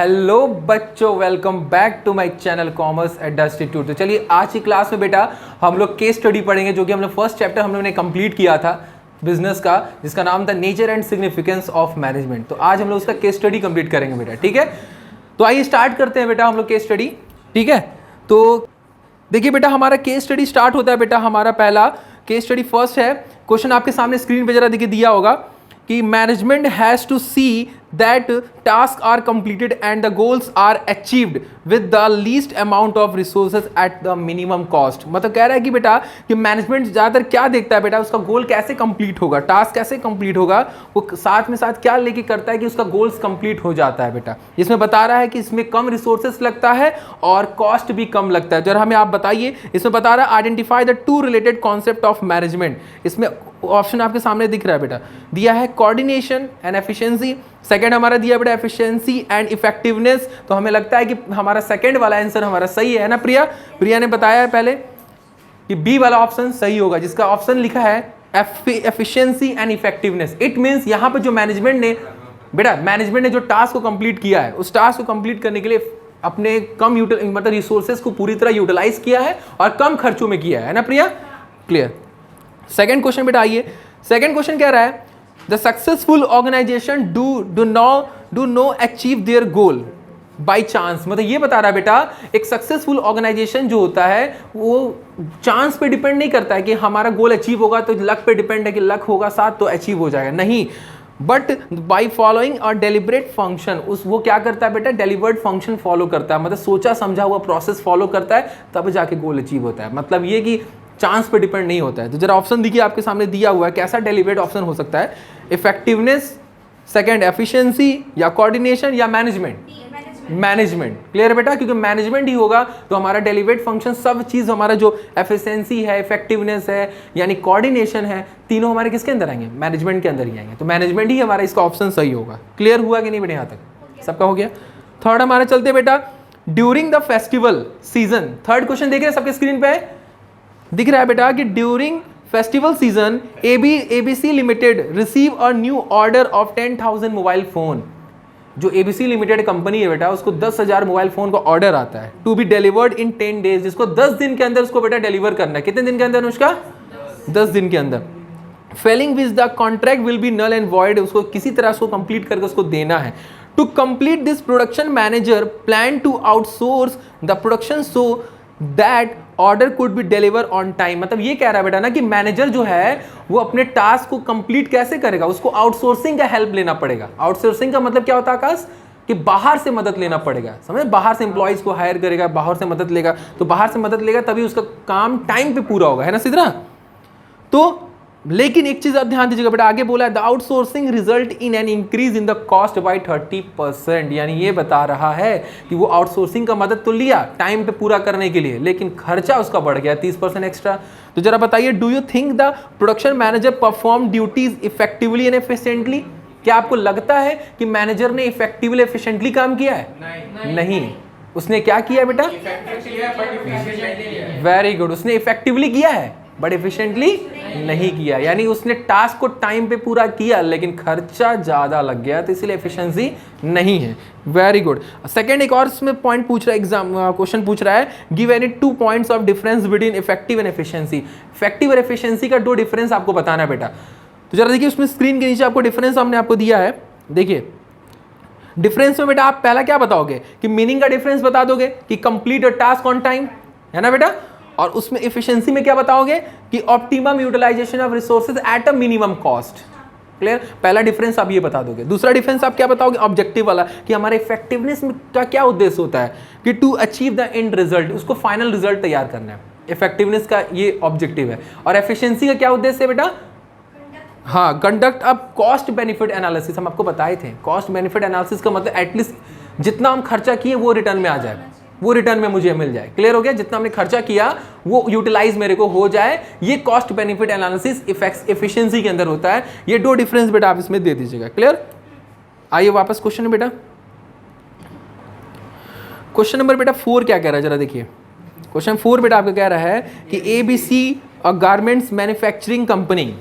Hello बच्चों, welcome back to my channel commerce institute. तो चलिए आज की क्लास में बेटा हम लोग केस स्टडी पढ़ेंगे, जो कि हमने फर्स्ट चैप्टर हम लोगों ने कंप्लीट किया था बिजनेस का, जिसका नाम था nature and significance of management. तो आज हम लोग उसका केस स्टडी कंप्लीट करेंगे बेटा, ठीक है। तो आइए स्टार्ट करते हैं बेटा हम लोग केस स्टडी, ठीक है। तो देखिए बेटा हमारा केस स्टडी स्टार्ट होता है बेटा, हमारा पहला केस स्टडी फर्स्ट है। क्वेश्चन आपके सामने स्क्रीन पे जरा देखिए दिया होगा कि management has to see that task are completed and the goals are achieved with the least amount of resources at the minimum cost. मतलब कह रहा है कि बेटा कि मैनेजमेंट ज़्यादातर क्या देखता है बेटा, उसका गोल कैसे कंप्लीट होगा, टास्क कैसे कंप्लीट होगा, वो साथ में साथ क्या लेके करता है कि उसका गोल्स कंप्लीट हो जाता है बेटा। इसमें बता रहा है कि इसमें कम रिसोर्सेज लगता है और कॉस्ट भी कम लगता है। जरा हमें आप बताइए, इसमें बता रहा है identify the two related concept of management. इसमें ऑप्शन आपके सामने दिख रहा है बेटा, दिया है कोऑर्डिनेशन एंड एफिशिएंसी, सेकंड हमारा दिया बेटा एफिशिएंसी एंड इफेक्टिवनेस। तो हमें लगता है कि हमारा सेकंड वाला आंसर हमारा सही है ना प्रिया ने बताया है पहले कि बी वाला ऑप्शन सही होगा, जिसका ऑप्शन लिखा है efficiency and effectiveness. It means यहां पर जो मैनेजमेंट ने जो टास्क को कंप्लीट किया है, उस टास्क को कंप्लीट करने के लिए अपने कम मतलब रिसोर्सेज को पूरी तरह यूटिलाइज किया है और कम खर्चों में किया है ना प्रिया। क्लियर। सेकंड क्वेश्चन बेटा आइए, सेकंड क्वेश्चन कह रहा है the successful organisation do no achieve their goal by chance. मतलब ये बता रहा है बेटा एक सक्सेसफुल ऑर्गेनाइजेशन जो होता है वो चांस पे डिपेंड नहीं करता है कि हमारा गोल अचीव होगा, तो लक पे डिपेंड है कि लक होगा साथ तो अचीव हो जाएगा, नहीं। बट बाई फॉलोइंग और डेलिबरेट फंक्शन, वो क्या करता है बेटा, डेलिबरेट फंक्शन फॉलो करता है, मतलब सोचा समझा हुआ प्रोसेस फॉलो करता है, तब जाके गोल अचीव होता है। मतलब ये कि चांस पे डिपेंड नहीं होता है। तो जरा ऑप्शन देखिए आपके सामने दिया हुआ है, कैसा डेलिबरेट ऑप्शन हो सकता है, इफेक्टिवनेस, सेकंड एफिशिएंसी, या कोऑर्डिनेशन, या मैनेजमेंट। क्लियर है बेटा, क्योंकि मैनेजमेंट ही होगा तो हमारा डेलिबरेट फंक्शन सब चीज हमारा जो एफिशिएंसी है, इफेक्टिवनेस है, यानी कोऑर्डिनेशन है, तीनों हमारे किसके अंदर आएंगे, मैनेजमेंट के अंदर ही आएंगे। तो मैनेजमेंट ही हमारा इसका ऑप्शन सही होगा। क्लियर हुआ कि नहीं बेटा, यहाँ तक सबका हो गया। थर्ड हमारा चलते बेटा, during the festival season. Third question देख रहे हैं सबके स्क्रीन पे दिख रहा है बेटा कि during festival season ABC limited receive a new order of 10,000 mobile phone. जो एबीसी लिमिटेड कंपनी है बेटा, उसको 10,000 मोबाइल फोन का ऑर्डर आता है to be delivered in 10 days, जिसको 10 दिन के अंदर उसको बेटा डिलीवर करना है। कितने दिन के अंदर उसका, 10 दिन के अंदर। Failing which the contract will be null and void, उसको किसी तरह उसको कंप्लीट करके उसको देना है। To complete this production manager plan to outsource the production so that order could be deliver on time. मतलब ये कह रहा है बेटा ना कि मैनेजर जो है वो अपने टास्क को कंप्लीट कैसे करेगा, उसको आउटसोर्सिंग का हेल्प लेना पड़ेगा। आउटसोर्सिंग का मतलब क्या होता है आकाश, कि बाहर से मदद लेना पड़ेगा, समझ, बाहर से एम्प्लॉइज को हायर करेगा, बाहर से मदद लेगा, तो बाहर से मदद लेगा तभी उसका काम टाइम पे पूरा होगा, है ना सीधा। तो लेकिन एक चीज आप ध्यान दीजिएगा बेटा, आगे बोला है the outsourcing result in an increase in the cost by 30%। यानी ये बता रहा है कि वो आउटसोर्सिंग का मदद तो लिया टाइम पे पूरा करने के लिए, लेकिन खर्चा उसका बढ़ गया 30% एक्स्ट्रा। तो जरा बताइए, do you think the production manager perform duties effectively and efficiently. क्या आपको लगता है कि मैनेजर ने इफेक्टिवली एफिशिएंटली काम किया है? नहीं। उसने क्या किया बेटा, वेरी गुड, उसने इफेक्टिवली किया है बट एफिशिएंटली नहीं किया। यानी उसने टास्क को टाइम पे पूरा किया लेकिन खर्चा ज्यादा लग गया, तो इसलिए एफिशिएंसी नहीं है। Very good. सेकंड एक और इसमें पॉइंट पूछ रहा है, एग्जाम क्वेश्चन पूछ रहा है, give any 2 points of difference between effective and efficiency. Effective और एफिशिएंसी का 2 डिफरेंस आपको बताना है बेटा। तो जरा देखिए उसमें स्क्रीन के नीचे आपको डिफरेंस हमने आपको दिया है। देखिए डिफरेंस में बेटा आप पहला क्या बताओगे कि मीनिंग का डिफरेंस बता दोगे कि complete a task on time, है ना बेटा। और उसमें एफिशिएंसी में क्या बताओगे कि optimum utilisation of resources at a minimum cost. Clear, पहला डिफरेंस आप ये बता दोगे। दूसरा डिफरेंस आप क्या बताओगे, ऑब्जेक्टिव वाला, कि हमारे इफेक्टिवनेस का क्या उद्देश्य होता है कि to achieve the end result, उसको फाइनल रिजल्ट तैयार करना है। इफेक्टिवनेस का ये ऑब्जेक्टिव है। और एफिशिएंसी का क्या उद्देश्य है बेटा, हाँ, कंडक्ट अब कॉस्ट बेनिफिट एनालिसिस। हम आपको बताए थे कॉस्ट बेनिफिट एनालिसिस का मतलब एटलीस्ट जितना हम खर्चा किए वो रिटर्न में आ जाए, वो रिटर्न में मुझे मिल जाए। क्लियर हो गया, जितना हमने खर्चा किया वो यूटिलाइज मेरे को हो जाए, ये कॉस्ट बेनिफिट एनालिसिस एफिशिएंसी के अंदर होता है। ये 2 डिफरेंस बेटा आप इसमें दे दीजिएगा। क्लियर। आइए वापस क्वेश्चन में बेटा, क्वेश्चन नंबर बेटा 4 क्या कह रहा है जरा देखिए। क्वेश्चन 4 बेटा आपका कह रहा है कि एबीसी गारमेंट्स मैन्युफैक्चरिंग कंपनी,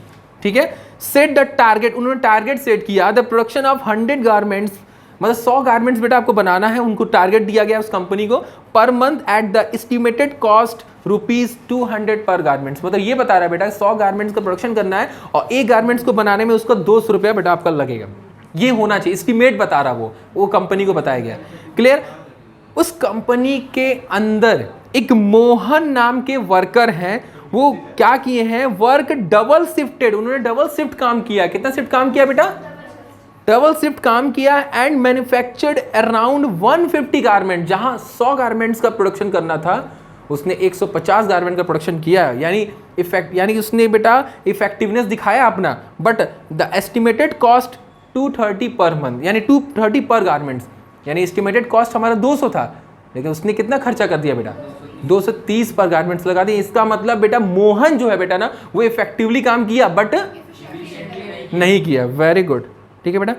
ठीक है, सेट द टारगेट, उन्होंने टारगेट सेट किया द प्रोडक्शन ऑफ 100 गारमेंट्स मतलब 100 गारमेंट्स बेटा आपको बनाना है, उनको टारगेट दिया गया उस कंपनी को per month at the estimated cost ₹200 पर गारमेंट्स। मतलब ये बता रहा है बेटा 100 गारमेंट्स का प्रोडक्शन करना है और एक गारमेंट्स को बनाने में उसका ₹200 बेटा आपका लगेगा। ये होना चाहिए, एस्टिमेट बता रहा वो कंपनी को बताया गया। क्लियर? उस कंपनी के अंदर एक मोहन नाम के वर्कर हैं, वो क्या किए हैं, वर्क डबल शिफ्टेड, उन्होंने डबल शिफ्ट काम किया। कितना शिफ्ट काम किया बेटा? डबल शिफ्ट काम किया एंड मैन्युफैक्चर्ड अराउंड 150 गारमेंट। जहां 100 गारमेंट्स का प्रोडक्शन करना था उसने 150 गारमेंट का प्रोडक्शन किया, यानी उसने बेटा इफेक्टिवनेस दिखाया अपना। But the estimated cost 230 per month, यानी 230 पर गारमेंट्स, यानी एस्टिमेटेड कॉस्ट हमारा 200 था, लेकिन उसने कितना खर्चा कर दिया बेटा? 230 पर गारमेंट्स लगा दिए। इसका मतलब बेटा मोहन जो है बेटा ना, वो इफेक्टिवली काम किया बट नहीं किया। वेरी गुड, ठीक है बेटा,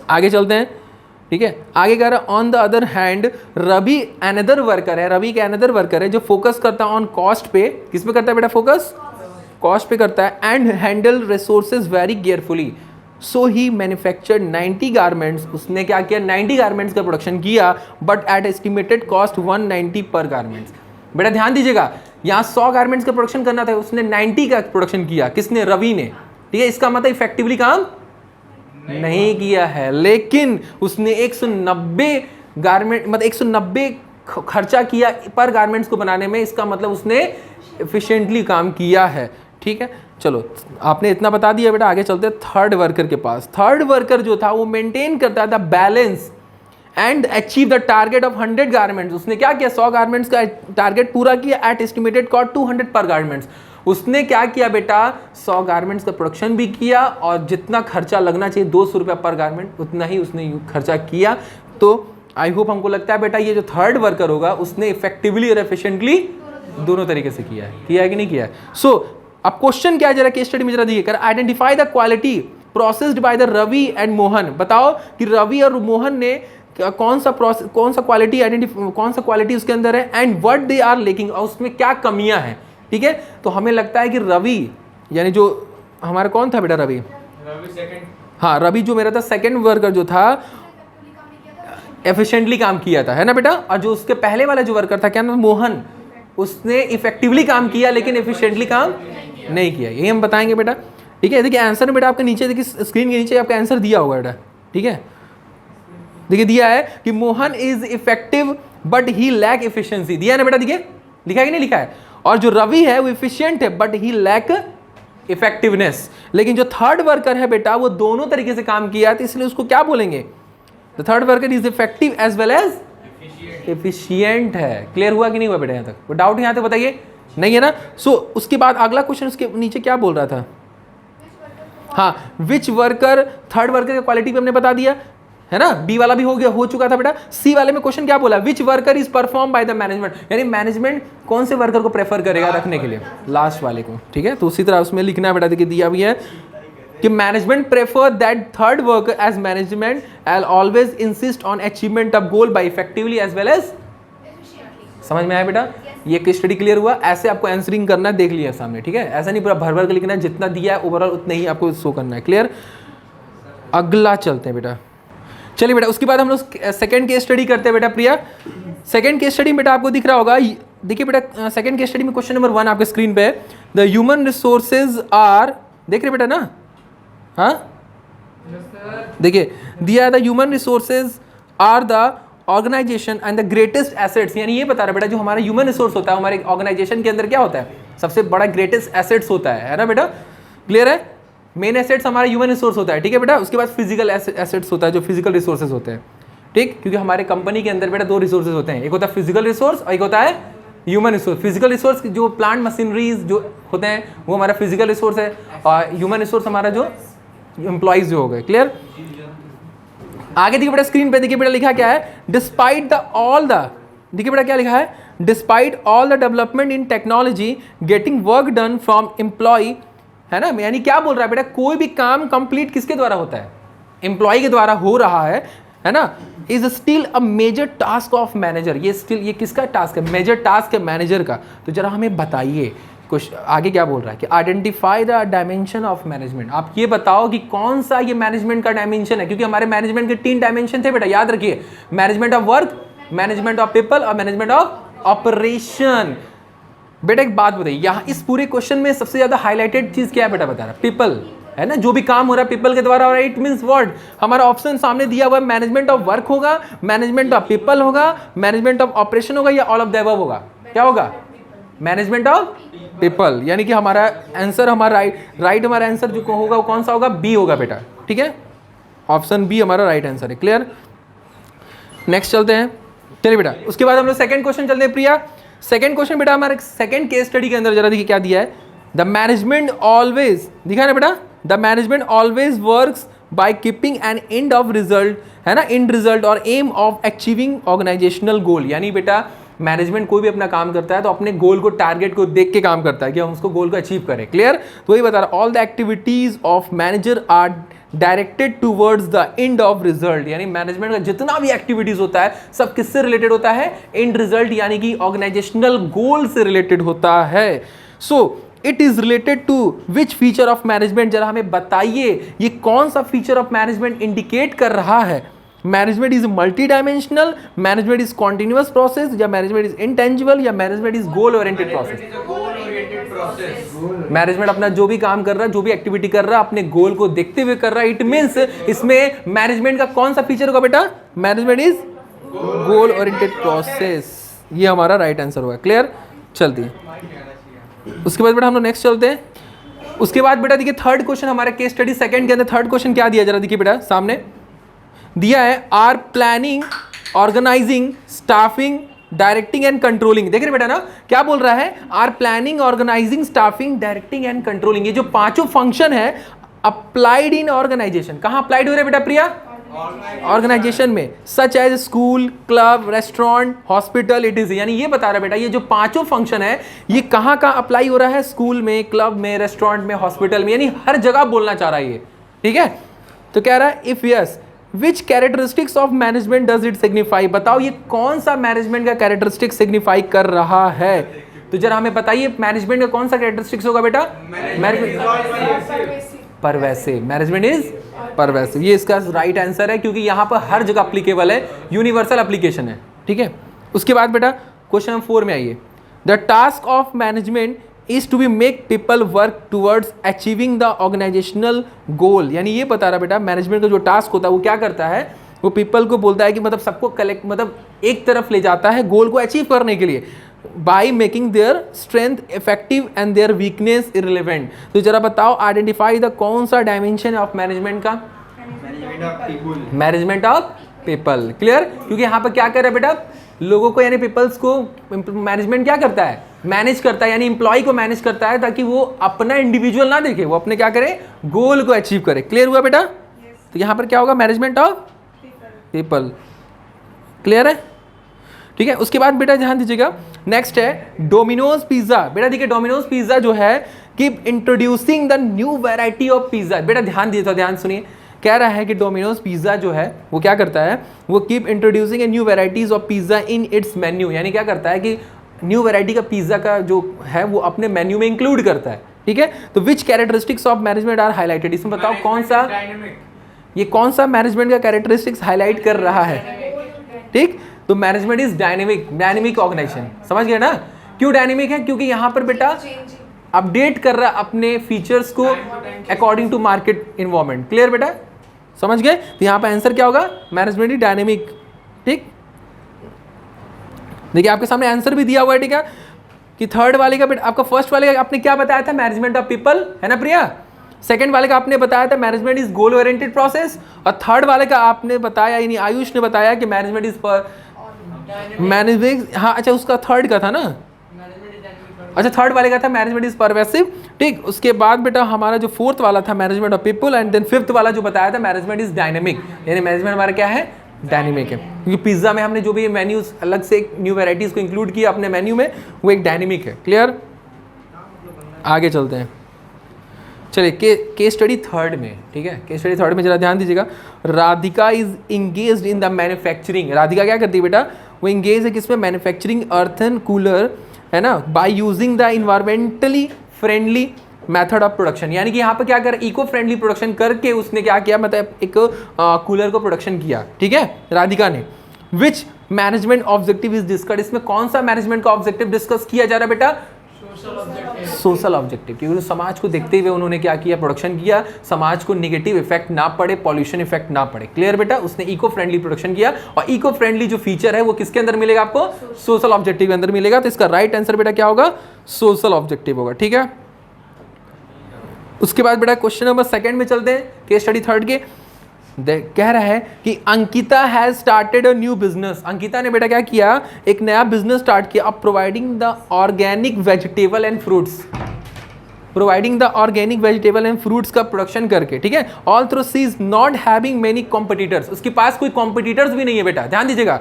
आगे चलते हैं। ठीक है, आगे कह रहा है on the other hand Ravi another worker है, रवि के अनदर वर्कर है जो फोकस करता है ऑन कॉस्ट पे। किस पे करता है बेटा फोकस? कॉस्ट पे करता है। And handle resources very carefully, so he manufactured 90 garments. उसने क्या किया? 90 गारमेंट्स का प्रोडक्शन किया बट एट एस्टिमेटेड कॉस्ट 190 पर गारमेंट्स। बेटा ध्यान दीजिएगा, यहाँ 100 गारमेंट्स का प्रोडक्शन करना था, उसने 90 का प्रोडक्शन किया। किसने? रवि ने। ठीक है, इसका मतलब इफेक्टिवली काम नहीं किया है, लेकिन उसने 190 गारमेंट मतलब 190 खर्चा किया पर गारमेंट्स को बनाने में। इसका मतलब उसने एफिशिएंटली काम किया है। ठीक है, चलो आपने इतना बता दिया बेटा, आगे चलते हैं थर्ड वर्कर के पास। थर्ड वर्कर जो था वो मेंटेन करता था balance and achieve the target of 100 garments. उसने क्या किया? 100 गारमेंट्स का टारगेट पूरा किया एट एस्टिमेटेड कॉस्ट 200 पर गारमेंट्स। उसने क्या किया बेटा? 100 गारमेंट्स का प्रोडक्शन भी किया और जितना खर्चा लगना चाहिए ₹200 पर गारमेंट, उतना ही उसने खर्चा किया। तो आई होप हमको लगता है बेटा ये जो थर्ड वर्कर होगा उसने इफेक्टिवली और एफिशिएंटली दोनों तरीके से किया है कि नहीं किया है? सो अब क्वेश्चन क्या है जरा केस स्टडी में जरा देखिए, identify the quality processed by the Ravi and Mohan. बताओ कि रवि और मोहन ने कौन सा क्वालिटी उसके अंदर है and what they are lacking, और उसमें क्या कमियां हैं। ठीक है, तो हमें लगता है कि रवि यानी जो हमारा कौन था बेटा? रवि सेकंड। हाँ, रवि जो मेरा था सेकंड वर्कर जो था एफिशिएंटली काम किया था, है ना बेटा। और जो उसके पहले वाला जो वर्कर था क्या नाम? मोहन, उसने इफेक्टिवली काम किया लेकिन एफिशिएंटली काम नहीं किया। यही हम बताएंगे बेटा। ठीक है, देखिए आंसर बेटा आपके नीचे, देखिए स्क्रीन के नीचे आपका आंसर दिया होगा बेटा। ठीक है, देखिए दिया है कि Mohan is effective but he lack efficiency. दिया है ना बेटा? देखिए लिखा है कि नहीं लिखा है? और जो रवि है वो एफिशिएंट है बट ही लैक इफेक्टिवनेस। लेकिन जो थर्ड वर्कर है बेटा वो दोनों तरीके से काम किया, तो इसलिए उसको क्या बोलेंगे? The third worker is effective as well as efficient है। क्लियर हुआ कि नहीं हुआ बेटा? यहाँ तक कोई डाउट यहाँ तक बताइए? नहीं है ना? सो उसके बाद अगला क्वेश्चन उसके नीचे क्या बोल रहा था? हाँ, विच वर्कर, थर्ड वर्कर की क्वालिटी पे हमने बता दिया है ना। बी वाला भी हो चुका था बेटा। सी वाले में क्वेश्चन क्या बोला? Which worker is perform by the management, यानी मैनेजमेंट कौन से वर्कर को प्रेफर करेगा रखने के लिए? लास्ट वाले को। ठीक है, तो उसी तरह उसमें लिखना है बेटा। देखिए दिया भी है कि management prefer that third worker as management all always insist on achievement of goal by effectively as well as. समझ में आया बेटा? ये केस स्टडी क्लियर हुआ? ऐसे आपको आंसरिंग करना है, देख लिया सामने। ठीक है, ऐसा नहीं पूरा भर भर के लिखना है, जितना दिया है ओवरऑल उतना ही आपको शो करना है। क्लियर? अगला चलते हैं बेटा। चलिए बेटा, उसके बाद हम लोग सेकंड केस स्टडी करते हैं बेटा। प्रिया, सेकंड केस स्टडी बेटा आपको दिख रहा होगा। देखिए बेटा, सेकंड केस स्टडी में क्वेश्चन नंबर 1 आपके स्क्रीन पे है। द ह्यूमन रिसोर्सेज आर, देख रहे बेटा ना? हाँ देखिए दिया है the human resources are the organisation and the greatest assets. यानी ये बता रहा बेटा जो हमारा ह्यूमन रिसोर्स होता है हमारे ऑर्गेनाइजेशन के अंदर क्या होता है? सबसे बड़ा ग्रेटेस्ट एसेट्स होता है ना बेटा? क्लियर है? मेन एसेट्स हमारा ह्यूमन रिसोर्स होता है। ठीक है बेटा, उसके बाद फिजिकल एसेट्स होता है जो फिजिकल रिसोर्सेज होते हैं। ठीक, क्योंकि हमारे कंपनी के अंदर बेटा 2 रिसोर्सेज होते हैं, एक होता है फिजिकल रिसोर्स और एक होता है ह्यूमन रिसोर्स। फिजिकल रिसोर्स जो प्लांट मशीनरीज जो होते हैं वो हमारा फिजिकल रिसोर्स है, और ह्यूमन रिसोर्स हमारा जो एम्प्लॉइज जो हो गए। क्लियर? आगे देखिए बेटा स्क्रीन पे, देखिए बेटा लिखा क्या है? डिस्पाइट द ऑल द, देखिए बेटा क्या लिखा है? Despite all the development in technology getting work done from employ, है ना। यानी क्या बोल रहा है बेटा? कोई भी काम कंप्लीट किसके द्वारा होता है? एम्प्लॉय के द्वारा हो रहा है ना। Is still a major task of manager. ये स्टिल ये किसका टास्क है? मेजर टास्क है मैनेजर का। तो जरा हमें बताइए कुछ आगे क्या बोल रहा है कि identify the dimension of management. आप ये बताओ कि कौन सा ये मैनेजमेंट का डायमेंशन है, क्योंकि हमारे मैनेजमेंट के 3 डायमेंशन थे बेटा, याद रखिए, management of work, management of people और मैनेजमेंट ऑफ ऑपरेशन। बेटा एक बात बताइए, यहाँ इस पूरे क्वेश्चन में सबसे ज्यादा हाईलाइटेड चीज क्या है बेटा, बता रहा पीपल है ना, जो भी काम हो रहा है पीपल के द्वारा हो रहा है। इट मींस व्हाट, हमारा ऑप्शन सामने दिया हुआ है, मैनेजमेंट ऑफ वर्क होगा, मैनेजमेंट ऑफ पीपल होगा, मैनेजमेंट ऑफ ऑपरेशन होगा, या ऑल ऑफ द अबव होगा? क्या होगा? Management of people. यानी कि हमारा आंसर, हमारा राइट हमारा आंसर जो होगा वो कौन सा होगा? बी होगा बेटा, ठीक है, ऑप्शन बी हमारा राइट आंसर है। क्लियर? नेक्स्ट चलते हैं, चलिए बेटा। उसके बाद हम लोग सेकंड क्वेश्चन चलते हैं प्रिया। सेकंड क्वेश्चन बेटा हमारे सेकंड केस स्टडी के अंदर जरा देखिए क्या दिया है। द मैनेजमेंट ऑलवेज, दिखा ना बेटा, the management always works by keeping an and of result, है ना, एंड रिजल्ट और M of achieving organisational goal. यानी बेटा मैनेजमेंट कोई भी अपना काम करता है तो अपने गोल को, टारगेट को देख के काम करता है कि हम उसको गोल को अचीव करें। क्लियर? तो वही बता रहा, all the activities of manager are directed towards the end of result. यानी मैनेजमेंट का जितना भी एक्टिविटीज होता है सब किससे रिलेटेड होता है? एंड रिजल्ट, यानी कि ऑर्गेनाइजेशनल गोल से रिलेटेड होता है। So it is related to which feature of management, जरा हमें बताइए ये कौन सा फीचर ऑफ मैनेजमेंट इंडिकेट कर रहा है? Management is multi dimensional, management is continuous process, या मैनेजमेंट इज इंटेंजिबल, या management is goal oriented process? Management अपना जो भी काम कर रहा है, जो भी एक्टिविटी कर रहा है, अपने गोल को देखते हुए कर रहा है। इट मींस इसमें मैनेजमेंट का कौन सा फीचर होगा बेटा? Management is goal oriented process. ये हमारा राइट आंसर होगा। क्लियर? चलती है। उसके बाद बेटा हम लोग नेक्स्ट चलते हैं। उसके बाद बेटा देखिए थर्ड क्वेश्चन हमारे केस स्टडी सेकंड के अंदर थर्ड क्वेश्चन क्या दिया, जरा देखिए बेटा, सामने दिया है, are planning, organising, staffing, directing and controlling. देख रहे बेटा ना क्या बोल रहा है? Are planning, organising, staffing, directing and controlling. ये जो पांचों फंक्शन है अप्लाइड इन ऑर्गेनाइजेशन। कहां अप्लाइड हो रहे बेटा प्रिया? ऑर्गेनाइजेशन में, such as school, club, restaurant, hospital, it is. यानी ये बता रहा बेटा ये जो पांचों फंक्शन है ये कहां कहां अप्लाई हो रहा है? स्कूल में, क्लब में, रेस्टोरेंट में, हॉस्पिटल में, यानी हर जगह बोलना चाह रहा है ये। ठीक है, तो कह रहा है if yes which characteristics of management does it signify. बताओ ये कौन सा मैनेजमेंट का कैरेक्टरिस्टिक सिग्निफाई कर रहा है? तो जरा हमें बताइए मैनेजमेंट का कौन सा कैरेक्टरिस्टिक्स होगा बेटा? परवैसिव। मैनेजमेंट इज परवैसिव, ये इसका राइट आंसर है क्योंकि यहाँ पर हर जगह अप्लीकेबल है, यूनिवर्सल एप्लीकेशन है। ठीक है, उसके बाद बेटा क्वेश्चन नंबर 4 में आइए। The task of management is to be make people work towards achieving the organisational goal. यानी ये बता रहा बेटा मैनेजमेंट का जो टास्क होता है वो क्या करता है? वो पीपल को बोलता है कि मतलब सबको कलेक्ट, मतलब एक तरफ ले जाता है गोल को अचीव करने के लिए, by making their strength effective and their weakness irrelevant. तो जरा बताओ आइडेंटिफाई द कौन सा डायमेंशन ऑफ मैनेजमेंट का? Management of people. क्लियर? क्योंकि यहाँ पर क्या कर रहा है बेटा? लोगों को यानी पीपल्स को मैनेजमेंट क्या करता है? मैनेज करता है, यानी एम्प्लॉय को मैनेज करता है ताकि वो अपना इंडिविजुअल ना देखे, वो अपने क्या करे? गोल को अचीव करे। क्लियर हुआ बेटा? तो यहाँ पर क्या होगा? Management of people. क्लियर है? ठीक है, उसके बाद बेटा ध्यान दीजिएगा, नेक्स्ट है डोमिनोज पिज्जा। बेटा देखिए डोमिनोज पिज्जा जो है keep introducing the new variety of pizza. बेटा ध्यान दीजिए, तो ध्यान सुनिए, कह रहा है कि डोमिनोज पिज्जा जो है वो क्या करता है? वो keep introducing a new varieties of pizza in its menu. यानी क्या करता है कि न्यू वैरायटी का पिज्जा का जो है वो अपने मेन्यू में इंक्लूड करता है। ठीक है, तो which characteristics of management are highlighted. इसमें बताओ कौन सा, ये कौन सा मैनेजमेंट का कैरेक्टरिस्टिक्स हाईलाइट कर रहा है? ठीक, तो management is dynamic, dynamic organisation. समझ गए ना? क्यों डायनेमिक है? क्योंकि यहाँ पर बेटा अपडेट कर रहा है अपने फीचर्स को according to market environment. Clear बेटा? समझ गए? तो यहाँ पर आंसर क्या होगा? Management is dynamic. ठीक, देखिए आपके सामने आंसर भी दिया हुआ है। ठीक है, कि थर्ड वाले का बेटा, आपका फर्स्ट वाले का आपने क्या बताया था? मैनेजमेंट ऑफ पीपल, है ना प्रिया? सेकंड वाले का आपने बताया था management is goal oriented process, और थर्ड वाले का आपने बताया, यानी आयुष ने बताया कि मैनेजमेंट इज मैनेजमेंट। हाँ अच्छा, उसका थर्ड का था ना? अच्छा, थर्ड वाले का था मैनेजमेंट इज परवेसिव। ठीक, उसके बाद बेटा हमारा जो फोर्थ वाला था management of people, and then fifth वाला जो बताया था मैनेजमेंट इज डायनेमिक। यानी मैनेजमेंट हमारा क्या है? डायनेमिक है, क्योंकि पिज्जा में हमने जो भी मेन्यूज अलग से न्यू वैराइटीज को इंक्लूड किया अपने मेन्यू में, वो एक डायनेमिक है। क्लियर? आगे चलते हैं, चलिए केस स्टडी थर्ड में। ठीक है, केस स्टडी थर्ड में जरा ध्यान दीजिएगा। Radhika is engaged in the manufacturing. Radhika क्या करती है बेटा? वो इंगेज है किसमें? मैन्युफैक्चरिंग अर्थन कूलर है ना, by using the environmentally friendly method of production, यानी कि यहाँ पे क्या कर इको फ्रेंडली प्रोडक्शन करके उसने क्या किया, मतलब एक कूलर को प्रोडक्शन किया, ठीक है, राधिका ने। विच मैनेजमेंट ऑब्जेक्टिव इज डिस्कस, इसमें कौन सा मैनेजमेंट का ऑब्जेक्टिव डिस्कस किया जा रहा है बेटा, सोशल ऑब्जेक्टिव, क्योंकि समाज को देखते हुए उन्होंने क्या किया, प्रोडक्शन किया, समाज को नेगेटिव इफेक्ट ना पड़े, पॉल्यूशन इफेक्ट ना पड़े। क्लियर बेटा, उसने इको फ्रेंडली प्रोडक्शन किया, और इको फ्रेंडली जो फीचर है वो किसके अंदर मिलेगा आपको, सोशल ऑब्जेक्टिव के अंदर मिलेगा। तो इसका राइट आंसर बेटा क्या होगा, सोशल ऑब्जेक्टिव होगा, ठीक है। उसके बाद बेटा क्वेश्चन नंबर सेकंड में चलते हैं, केस स्टडी थर्ड के। कह रहा है कि Ankita has started a new business, Ankita ने बेटा क्या किया, एक नया बिजनेस स्टार्ट किया, अब providing the organic vegetable and fruits, providing the organic vegetable and fruits का प्रोडक्शन करके, ठीक है। All through she is not having many competitors, उसके पास कोई कॉम्पिटिटर्स भी नहीं है बेटा, ध्यान दीजिएगा,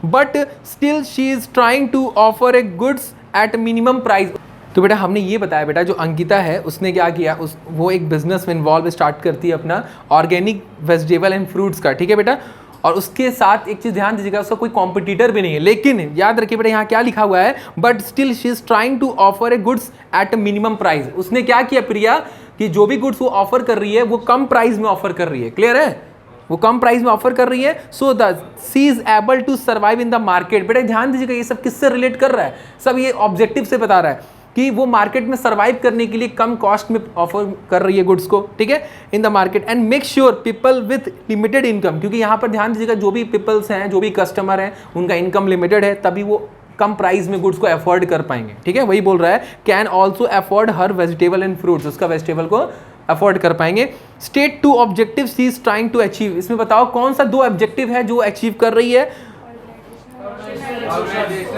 but still she is trying to offer a goods at minimum price. तो बेटा हमने ये बताया बेटा, जो अंकिता है उसने क्या किया, वो एक बिजनेस में इन्वॉल्व स्टार्ट करती है अपना ऑर्गेनिक वेजिटेबल एंड फ्रूट्स का, ठीक है बेटा। और उसके साथ एक चीज़ ध्यान दीजिएगा, उसका कोई कॉम्पिटिटर भी नहीं है, लेकिन याद रखिए बेटा यहाँ क्या लिखा हुआ है, but still she is trying to offer a goods at minimum price. उसने क्या किया प्रिया, कि जो भी गुड्स वो ऑफर कर रही है वो कम प्राइस में ऑफर कर रही है, क्लियर है, वो कम प्राइस में ऑफर कर रही है, so that she is able to survive in the market. बेटा ध्यान दीजिएगा, ये सब किससे रिलेट कर रहा है, सब ये ऑब्जेक्टिव से बता रहा है कि वो मार्केट में सर्वाइव करने के लिए कम कॉस्ट में ऑफर कर रही है गुड्स को, ठीक है, इन the market, and make sure people with limited income, क्योंकि यहाँ पर ध्यान दीजिएगा जो भी पीपल्स हैं, जो भी कस्टमर हैं, उनका इनकम लिमिटेड है, तभी वो कम प्राइस में गुड्स को अफोर्ड कर पाएंगे, ठीक है, वही बोल रहा है, can also afford her vegetable and fruits, उसका वेजिटेबल को अफोर्ड कर पाएंगे। State two objective she is trying to achieve, इसमें बताओ कौन सा दो ऑब्जेक्टिव है जो अचीव कर रही है,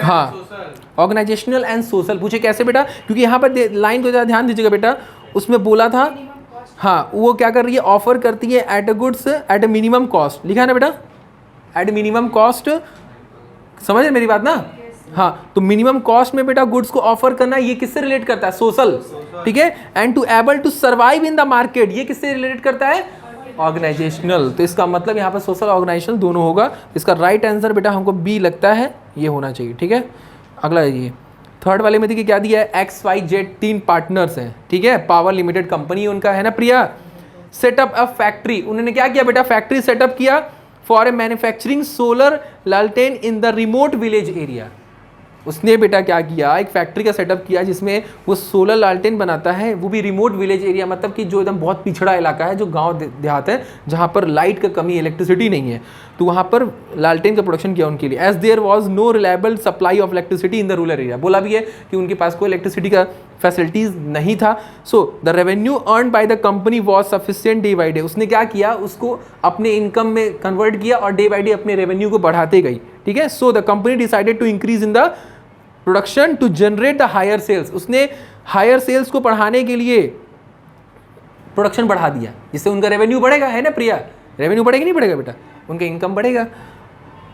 हाँ, ऑर्गेनाइजेशनल एंड सोशल। पूछे कैसे बेटा, क्योंकि यहाँ पर लाइन को ध्यान दीजिएगा बेटा, उसमें बोला था, हाँ, वो क्या कर रही है, ऑफर करती है at a goods at a minimum cost, लिखा है ना बेटा, एट मिनिमम कॉस्ट, समझ रहे मेरी बात ना, हाँ, तो मिनिमम कॉस्ट में बेटा गुड्स को ऑफर करना, ये किससे रिलेट करता है, सोशल, ठीक है, and to able to survive in the market, ये किससे रिलेट करता है, ऑर्गेनाइजेशनल। तो इसका मतलब यहाँ पर सोशल ऑर्गेनाइजेशनल दोनों होगा। इसका राइट आंसर बेटा हमको बी लगता है, ये होना चाहिए, ठीक है। अगला ये थर्ड वाले में देखिए क्या दिया है, XYZ 3 पार्टनर्स हैं, ठीक है, पावर लिमिटेड कंपनी उनका है ना प्रिया, सेटअप अ फैक्ट्री, उन्होंने क्या किया बेटा, फैक्ट्री सेटअप किया फॉर ए मैन्युफैक्चरिंग सोलर लालटेन in the remote village area. उसने बेटा क्या किया, एक फैक्ट्री का सेटअप किया जिसमें वो सोलर लालटेन बनाता है, वो भी रिमोट विलेज एरिया, मतलब कि जो एकदम बहुत पिछड़ा इलाका है, जो गांव देहात है, जहां पर लाइट का कमी, इलेक्ट्रिसिटी नहीं है, तो वहां पर लालटेन का प्रोडक्शन किया उनके लिए। As there was no reliable supply of electricity in the rural area, बोला भी है कि उनके पास कोई इलेक्ट्रिसिटी का फैसिलिटीज नहीं था। So the revenue earn by the company was sufficient day by day, उसने क्या किया, उसको अपने इनकम में कन्वर्ट किया और डे बाई डे अपने रेवेन्यू को बढ़ाते गई, ठीक है। So the company decided to increase in the production to generate the higher sales, उसने हायर सेल्स को बढ़ाने के लिए प्रोडक्शन बढ़ा दिया, जिससे उनका रेवेन्यू बढ़ेगा, है ना प्रिया, रेवेन्यू बढ़ेगा नहीं बढ़ेगा बेटा, उनका इनकम बढ़ेगा।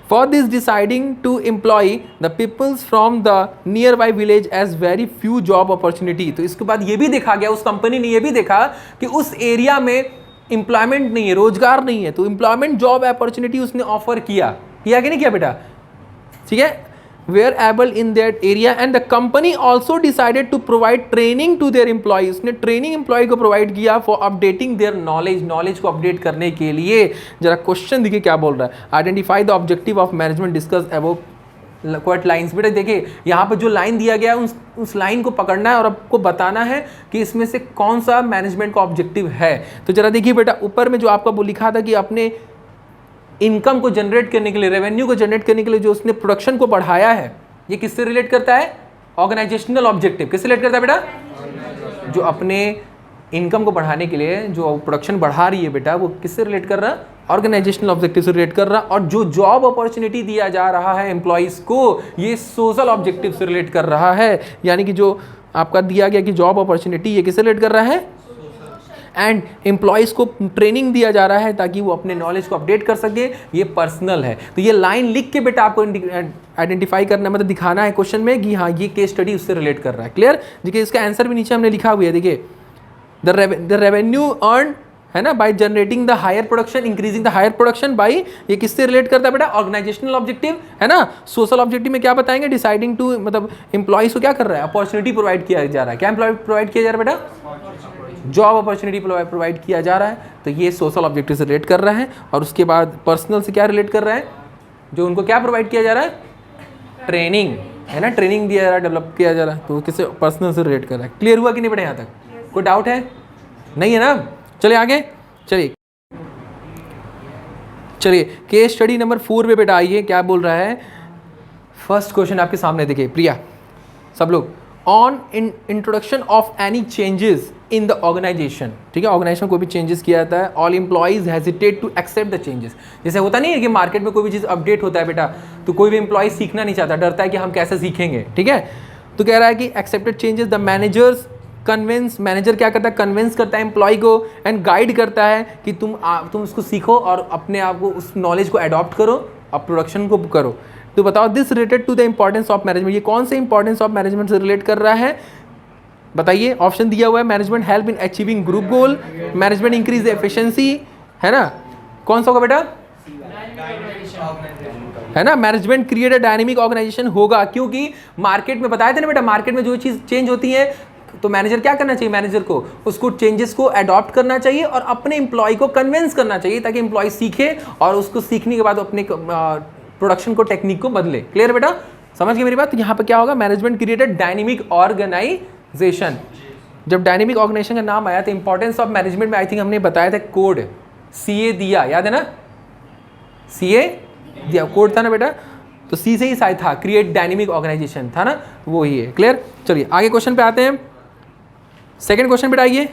For this deciding to employ the peoples from the near by village as very few job opportunity, तो इसके बाद ये भी देखा गया, उस कंपनी ने ये भी देखा कि उस एरिया में एम्प्लॉयमेंट नहीं है, रोजगार नहीं है, तो एम्प्लॉयमेंट जॉब अपॉर्चुनिटी उसने ऑफर किया कि नहीं किया बेटा, ठीक है, were able in that area, and the company also decided to provide training to their employees, उसने ट्रेनिंग एम्प्लॉय को प्रोवाइड किया फॉर अपडेटिंग देयर नॉलेज को अपडेट करने के लिए। जरा क्वेश्चन देखिए क्या बोल रहा है, identify the objective of management discuss above quite lines. बेटा देखिए यहाँ पर जो लाइन दिया गया है उस लाइन को पकड़ना है और आपको बताना है कि इसमें से कौन सा मैनेजमेंट का ऑब्जेक्टिव है। तो जरा देखिए बेटा, ऊपर में जो आपका वो लिखा था कि अपने इनकम को जनरेट करने के लिए, रेवेन्यू को जनरेट करने के लिए जो उसने प्रोडक्शन को बढ़ाया है, ये किससे रिलेट करता है, ऑर्गेनाइजेशनल ऑब्जेक्टिव। किससे रिलेट करता है बेटा, जो अपने इनकम को बढ़ाने के लिए जो प्रोडक्शन बढ़ा रही है बेटा, वो किससे रिलेट कर रहा है, ऑर्गेनाइजेशनल ऑब्जेक्टिव से रिलेट कर रहा है। और जो जॉब अपॉर्चुनिटी दिया जा रहा है एम्प्लॉइज को, ये सोशल ऑब्जेक्टिव से रिलेट कर रहा है, यानी कि जो आपका दिया गया कि जॉब अपॉर्चुनिटी, ये किससे रिलेट कर रहा है, एंड एम्प्लॉयज़ को ट्रेनिंग दिया जा रहा है ताकि वो अपने नॉलेज को अपडेट कर सके, ये पर्सनल है। तो ये लाइन लिख के बेटा आपको आइडेंटिफाई करना, मतलब दिखाना है क्वेश्चन में कि हाँ ये केस स्टडी उससे रिलेट कर रहा है। क्लियर, देखिए इसका आंसर भी नीचे हमने लिखा हुआ है, देखिए द रेवेन्यू अर्न है ना, by generating the higher production, increasing the higher production by, ये किससे रिलेट करता है बेटा, ऑर्गेनाइजेशनल ऑब्जेक्टिव, है ना। सोशल ऑब्जेक्टिव में क्या बताएंगे, डिसाइडिंग टू, मतलब एम्प्लॉइज को क्या कर रहा है, अपॉर्चुनिटी प्रोवाइड किया जा रहा है, क्या प्रोवाइड किया जा रहा है बेटा, जॉब अपॉर्चुनिटी प्रोवाइड किया जा रहा है, तो ये सोशल ऑब्जेक्टिव से रिलेट कर रहा है। और उसके बाद पर्सनल से क्या रिलेट कर रहा है, जो उनको क्या प्रोवाइड किया जा रहा है, ट्रेनिंग, है ना, ट्रेनिंग दिया जा रहा है, डेवलप किया जा रहा है, तो किससे, पर्सनल से रिलेट कर रहा है। क्लियर हुआ कि नहीं बेटा, यहाँ तक कोई डाउट है, नहीं है ना। चलिए आगे, चलिए केस स्टडी नंबर 4 पे बेटा आइए, क्या बोल रहा है। फर्स्ट क्वेश्चन आपके सामने देखिए प्रिया, सब लोग, on introduction of any changes in the organization, ठीक है, ऑर्गेनाइजेशन को भी चेंजेस किया जाता है, all employees hesitate to accept the changes. जैसे होता नहीं है कि मार्केट में कोई भी चीज़ अपडेट होता है बेटा, तो कोई भी एम्प्लॉय सीखना नहीं चाहता, डरता है कि हम कैसे सीखेंगे, ठीक है। तो कह रहा है कि accepted changes, the managers convince, manager क्या करता है, कन्विंस करता है एम्प्लॉय को एंड गाइड करता है कि तुम उसको सीखो और अपने आप को, उस नॉलेज को अडॉप्ट करो, अब प्रोडक्शन को करो। तो बताओ, this related to the importance of management, ये कौन से इंपॉर्टेंस ऑफ मैनेजमेंट से रिलेट कर रहा है, बताइए। ऑप्शन दिया हुआ है, management help in achieving group goal, management increase the efficiency, है ना, कौन सा होगा बेटा, है ना, management create a dynamic organization होगा, क्योंकि मार्केट में बताया था ना बेटा, मार्केट में जो चीज़ चेंज होती है तो मैनेजर क्या करना चाहिए, मैनेजर को उसको चेंजेस को अडॉप्ट करना चाहिए और अपने एम्प्लॉय को कन्विंस करना चाहिए, ताकि एम्प्लॉय सीखे और उसको सीखने के बाद अपने प्रोडक्शन को, टेक्निक को बदले। क्लियर बेटा, समझ गए मेरी बात। तो यहाँ पे क्या होगा, मैनेजमेंट क्रिएटेड डायनेमिक ऑर्गेनाइजेशन। जब डायनेमिक ऑर्गेनाइजेशन का नाम आया तो इंपॉर्टेंस ऑफ मैनेजमेंट में आई थिंक हमने बताया था, कोड CA दिया, याद है ना, CA दिया कोड था ना बेटा, तो C से ही शायद था, क्रिएट डायनेमिक ऑर्गेनाइजेशन था ना, वो ही है। क्लियर, चलिए आगे क्वेश्चन पे आते हैं। सेकेंड क्वेश्चन बेटा आइए,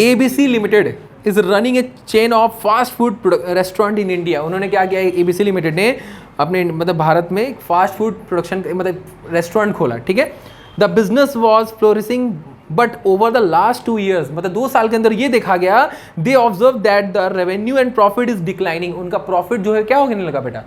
ABC limited is running A chain of fast food restaurant in India. उन्होंने क्या किया, ABC लिमिटेड ने अपने मतलब भारत में एक फास्ट फूड प्रोडक्शन मतलब रेस्टोरेंट खोला, ठीक है। The business was flourishing but over the last 2 years, मतलब 2 साल के अंदर ये देखा गया, they observe that the revenue and profit is declining. उनका प्रॉफिट जो है क्या होने लगा बेटा,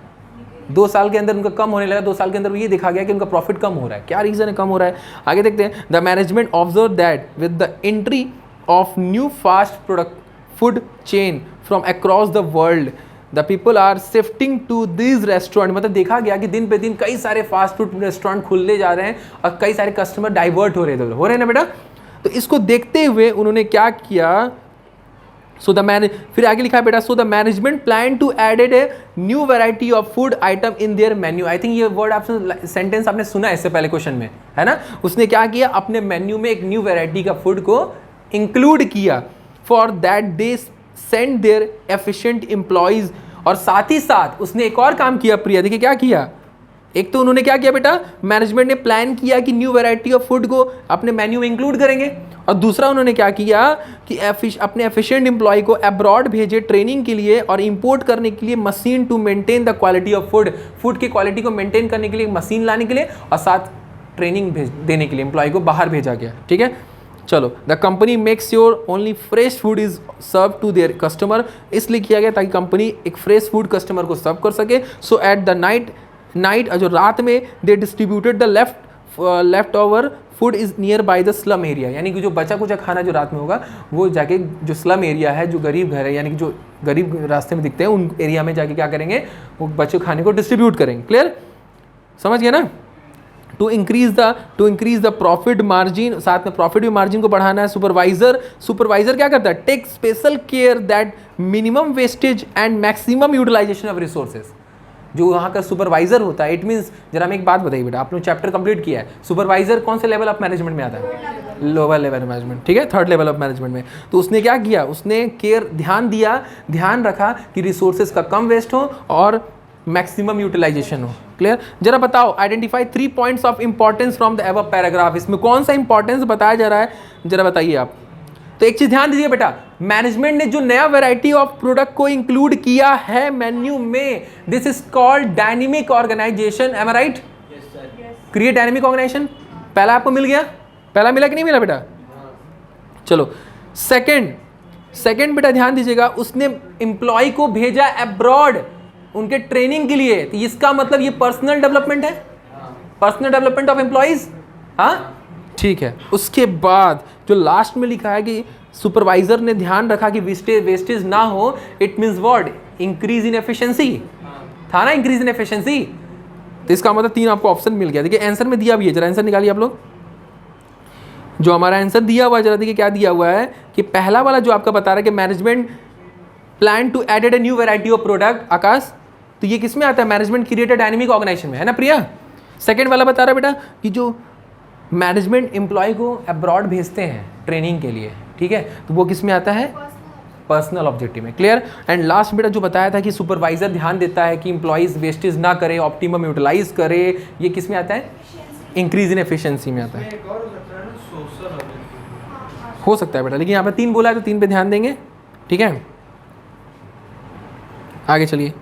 2 साल के अंदर उनका कम होने लगा। 2 साल के अंदर ये देखा गया कि उनका प्रॉफिट कम हो रहा है। क्या रीजन है कम हो रहा है, आगे देखते हैं। The management observe that with the entry of new fast product food chain from across the world the people are shifting to this restaurant, मतलब देखा गया कि दिन पे दिन कई सारे फास्ट फूड रेस्टोरेंट खुलने जा रहे हैं और कई सारे कस्टमर डाइवर्ट हो रहे हैं ना बेटा। तो इसको देखते हुए उन्होंने क्या किया, फिर आगे लिखा है बेटा, so the management plan to added a new variety of food item in their menu. I think ये वर्ड आपने सेंटेंस आपने सुना है इससे पहले क्वेश्चन में, है ना। उसने क्या किया, अपने मेन्यू में एक न्यू वैरायटी का फूड को इंक्लूड किया, for that they send their efficient employees. और साथ ही साथ उसने एक और काम किया प्रिया, देखिए क्या किया। एक तो उन्होंने क्या किया बेटा, मैनेजमेंट ने प्लान किया कि न्यू वैरायटी ऑफ फूड को अपने मेन्यू में इंक्लूड करेंगे, और दूसरा उन्होंने क्या किया कि अपने एफिशिएंट एम्प्लॉय को अब्रॉड भेजे ट्रेनिंग के लिए और इंपोर्ट करने के लिए machine to maintain the quality of food की क्वालिटी को मेंटेन करने के लिए मशीन लाने के लिए, और साथ ट्रेनिंग देने के लिए एम्प्लॉय को बाहर भेजा गया, ठीक है। चलो, the company makes sure only fresh food is serve to their customer, इसलिए किया गया ताकि कंपनी एक फ्रेश फूड कस्टमर को सर्व कर सके। सो एट द नाइट जो रात में they distributed the left over food is near by the slum area, यानी कि जो बचा कुचा खाना जो रात में होगा वो जाके जो स्लम एरिया है, जो गरीब घर है, यानी कि जो गरीब रास्ते में दिखते हैं उन एरिया में जाके क्या करेंगे, वो बचे खाने को डिस्ट्रीब्यूट करेंगे। क्लियर, समझ गए ना। To increase the profit margin, साथ में प्रॉफिट भी मार्जिन को बढ़ाना है। सुपरवाइजर क्या करता है, take special care that minimum wastage and maximum utilization of resources. जो वहाँ का सुपरवाइजर होता है, इट मीन्स, जरा हमें एक बात बताइए बेटा, आपने चैप्टर कंप्लीट किया है, सुपरवाइजर कौन से लेवल ऑफ मैनेजमेंट में आता है, लोअर लेवल मैनेजमेंट, ठीक है, 3rd लेवल ऑफ मैनेजमेंट में। तो उसने क्या किया, उसने ध्यान रखा कि रिसोर्सेज का कम वेस्ट हो और मैक्सिमम यूटिलाइजेशन हो। क्लियर, जरा बताओ, identify 3 points of importance from the above paragraph. इसमें कौन सा इंपॉर्टेंस बताया जा रहा है, जरा बताइए आप। तो एक चीज ध्यान दीजिए बेटा, मैनेजमेंट ने जो नया वैरायटी ऑफ प्रोडक्ट को इंक्लूड किया है मेन्यू में, this is called dynamic organization. Am I right? Create dynamic organization. पहला आपको मिल गया, पहला मिला कि नहीं मिला बेटा? चलो, सेकंड बेटा ध्यान दीजिएगा, उसने एम्प्लॉय को भेजा अब्रॉड उनके ट्रेनिंग के लिए। तो इसका मतलब ये पर्सनल डेवलपमेंट है, पर्सनल डेवलपमेंट ऑफ एम्प्लॉइज। हाँ, ठीक है, उसके बाद जो लास्ट में लिखा है कि सुपरवाइजर ने ध्यान रखा कि वेस्टेज ना हो, it means what, increase in efficiency था ना, इंक्रीज इन एफिशिएंसी। तो इसका मतलब 3 आपको ऑप्शन मिल गया। देखिए आंसर में दिया भी है, जरा आंसर निकालिए आप लोग। जो हमारा आंसर दिया हुआ है जरा देखिए क्या दिया हुआ है कि पहला वाला जो आपका बता रहा है कि management plan to added a new variety of product, Akash, तो ये किस में आता है, मैनेजमेंट क्रिएटेड डायनेमिक ऑर्गेनाइजेशन में, है ना प्रिया। सेकंड वाला बता रहा है बेटा कि जो मैनेजमेंट एम्प्लॉय को अब्रॉड भेजते हैं ट्रेनिंग के लिए, ठीक है, तो वो किस में आता है, पर्सनल ऑब्जेक्टिव में। क्लियर। एंड लास्ट बेटा जो बताया था कि सुपरवाइजर ध्यान देता है कि इंप्लॉइज वेस्टेज ना करे, ऑप्टिमम यूटिलाइज करे, ये किस में आता है, इंक्रीज इन एफिशिएंसी में आता है। हो सकता है बेटा, लेकिन यहाँ पे 3 बोला है तो 3 पे ध्यान देंगे, ठीक है। आगे चलिए,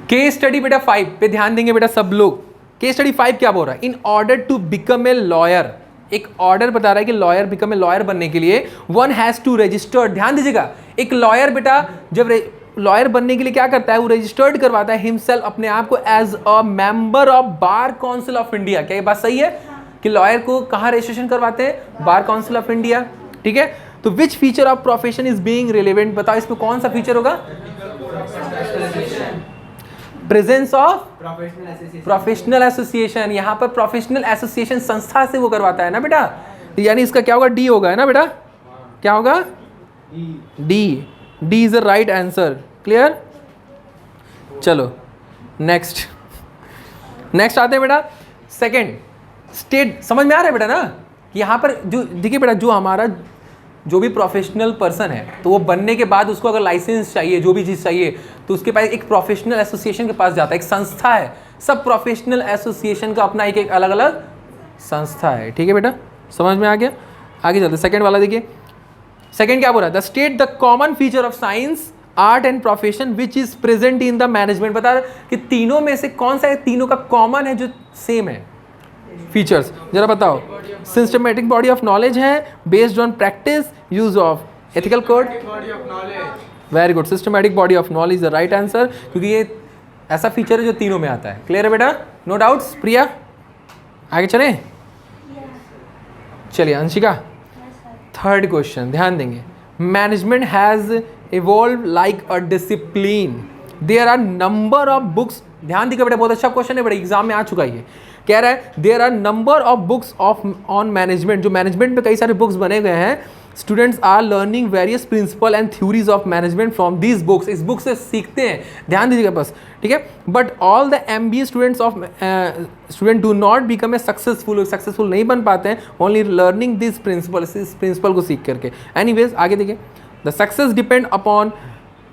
केस स्टडी बेटा 5 पे ध्यान देंगे बेटा सब लोग। केस स्टडी 5 क्या बोल रहा है, in order to become a lawyer, एक ऑर्डर बता रहा है कि लॉयर बिकम ए लॉयर बनने के लिए वन हैज टू रजिस्टर्ड, ध्यान दीजिएगा, एक लॉयर बेटा जब लॉयर बनने के लिए क्या करता है, वो रजिस्टर्ड करवाता है हिमसेल्फ, अपने आप को, as a member of bar council of India. क्या ये बात सही है कि लॉयर को कहाँ रजिस्ट्रेशन करवाते हैं, बार काउंसिल ऑफ इंडिया, ठीक है। तो विच feature of profession is being relevant, बताओ इसमें कौन सा फीचर होगा, प्रेजेंस ऑफ प्रोफेशनल एसोसिएशन। यहाँ पर प्रोफेशनल एसोसिएशन संस्था से वो करवाता है ना बेटा, तो यानी इसका क्या होगा, डी होगा, है ना बेटा, क्या होगा, D, D is the right answer. Clear. चलो नेक्स्ट आते हैं बेटा सेकंड स्टेट, समझ में आ रहा है बेटा ना कि यहाँ पर जो देखिए बेटा, जो हमारा जो भी प्रोफेशनल पर्सन है तो वो बनने के बाद उसको अगर लाइसेंस चाहिए, जो भी चीज़ चाहिए, तो उसके पास एक प्रोफेशनल एसोसिएशन के पास जाता है, एक संस्था है, सब प्रोफेशनल एसोसिएशन का अपना एक अलग अलग संस्था है, ठीक है बेटा, समझ में आ गया। आगे चलते सेकंड वाला देखिए, सेकंड क्या बोल रहा है, the state the common feature of science art and profession which is present in the management, बता रहा कि तीनों में से कौन सा है, तीनों का कॉमन है जो सेम है फीचर्स, जरा बताओ। सिस्टमैटिक बॉडी ऑफ नॉलेज है, based on practice, use of ethical code, very good, systematic body of knowledge the right answer, क्योंकि ये ऐसा फीचर है जो तीनों में आता है। क्लियर है बेटा, नो डाउट्स। प्रिया आगे चले, चलिए अंशिका, थर्ड क्वेश्चन ध्यान देंगे, management has evolve like a discipline, there are number of books, ध्यान दीजिए बेटा, बहुत अच्छा क्वेश्चन है बेटा, एग्जाम में आ चुका है ये, कह रहा है there are number of books of on management, जो मैनेजमेंट में कई सारे बुक्स बने गए हैं, students are learning various principle and theories of management from these books, इस बुक से सीखते हैं, ध्यान दीजिएगा बस, ठीक है। But all the MBA students of student do not become a successful नहीं बन पाते हैं, ओनली लर्निंग दिस प्रिंसिपल, इस प्रिंसिपल को सीख करके। एनीवेज आगे देखिए, the success depend upon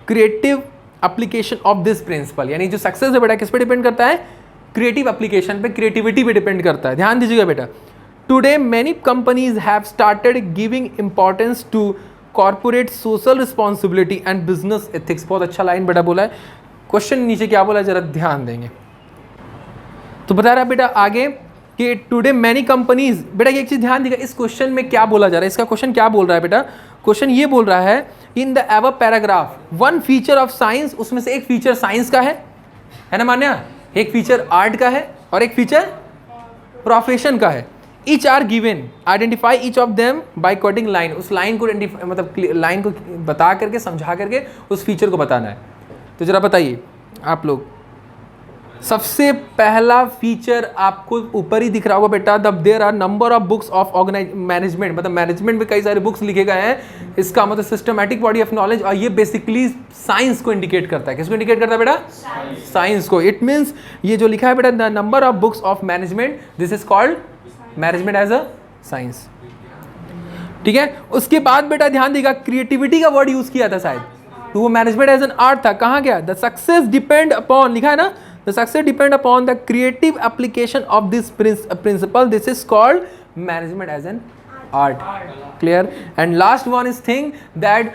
creative application of this principle, यानी जो सक्सेस है बेटा किस पे डिपेंड करता है, क्रिएटिव एप्लीकेशन पे, क्रिएटिविटी पे डिपेंड करता है, ध्यान दीजिएगा बेटा। Today many companies have started giving importance to corporate social responsibility and business ethics, बहुत अच्छा लाइन बेटा बोला है। क्वेश्चन नीचे क्या बोला है जरा ध्यान देंगे, तो बता रहा है बेटा आगे कि टुडे मेनी कंपनीज, बेटा एक चीज ध्यान दीजिएगा, इस क्वेश्चन में क्या बोला जा रहा है, इसका क्वेश्चन क्या बोल रहा है बेटा, क्वेश्चन ये बोल रहा है in the ever paragraph one feature of science, उसमें से एक फीचर साइंस का है ना मान्या, एक फीचर आर्ट का है और एक फीचर प्रोफेशन का है। Each are given, identify each of them by coding line, उस लाइन को मतलब लाइन को बता करके समझा करके उस फीचर को बताना है। तो जरा बताइए आप लोग, सबसे पहला फीचर आपको ऊपर ही दिख रहा होगा बेटा, the there are number of books of management, मतलब मैनेजमेंट में कई सारे बुक्स लिखे गए हैं, इसका मतलब सिस्टमैटिक बॉडी ऑफ नॉलेज, और ये बेसिकली साइंस को इंडिकेट करता है, किसको इंडिकेट करता है बेटा, साइंस को। इट मीन्स ये जो लिखा है बेटा, the number of books of management, this is called management as a science, ठीक है। उसके बाद बेटा ध्यान देगा, क्रिएटिविटी का वर्ड यूज किया था शायद, तो वो मैनेजमेंट एज एन आर्ट था, कहाँ गया, द सक्सेस डिपेंड अपॉन, लिखा है ना, the success depend upon the creative application of this principle, this is called management as an art, clear। and last one is thing that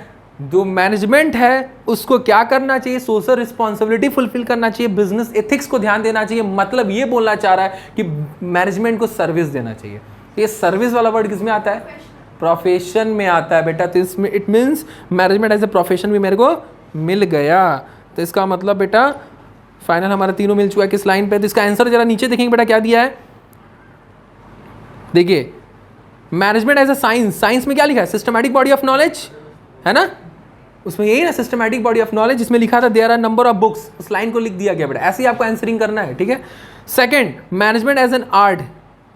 जो management है उसको क्या करना चाहिए, सोशल रिस्पॉन्सिबिलिटी फुलफिल करना चाहिए, बिजनेस एथिक्स को ध्यान देना चाहिए, मतलब ये बोलना चाह रहा है कि मैनेजमेंट को सर्विस देना चाहिए। ये सर्विस वाला वर्ड किस में आता है, प्रोफेशन में आता है बेटा, तो इसमें it means management as a profession भी मेरे को मिल गया, तो इसका मतलब बेटा फाइनल हमारा तीनों मिल चुका है किस लाइन पे। तो इसका आंसर जरा नीचे देखेंगे बेटा क्या दिया है, देखिए management as a science, science में क्या लिखा है? सिस्टमैटिक बॉडी ऑफ नॉलेज, है ना, उसमें यही ना सिस्टमैटिक बॉडी ऑफ नॉलेज, जिसमें लिखा था there are number of books, उस लाइन को लिख दिया गया बेटा, ऐसे ही आपको आंसरिंग करना है, ठीक है। Second, management as an art,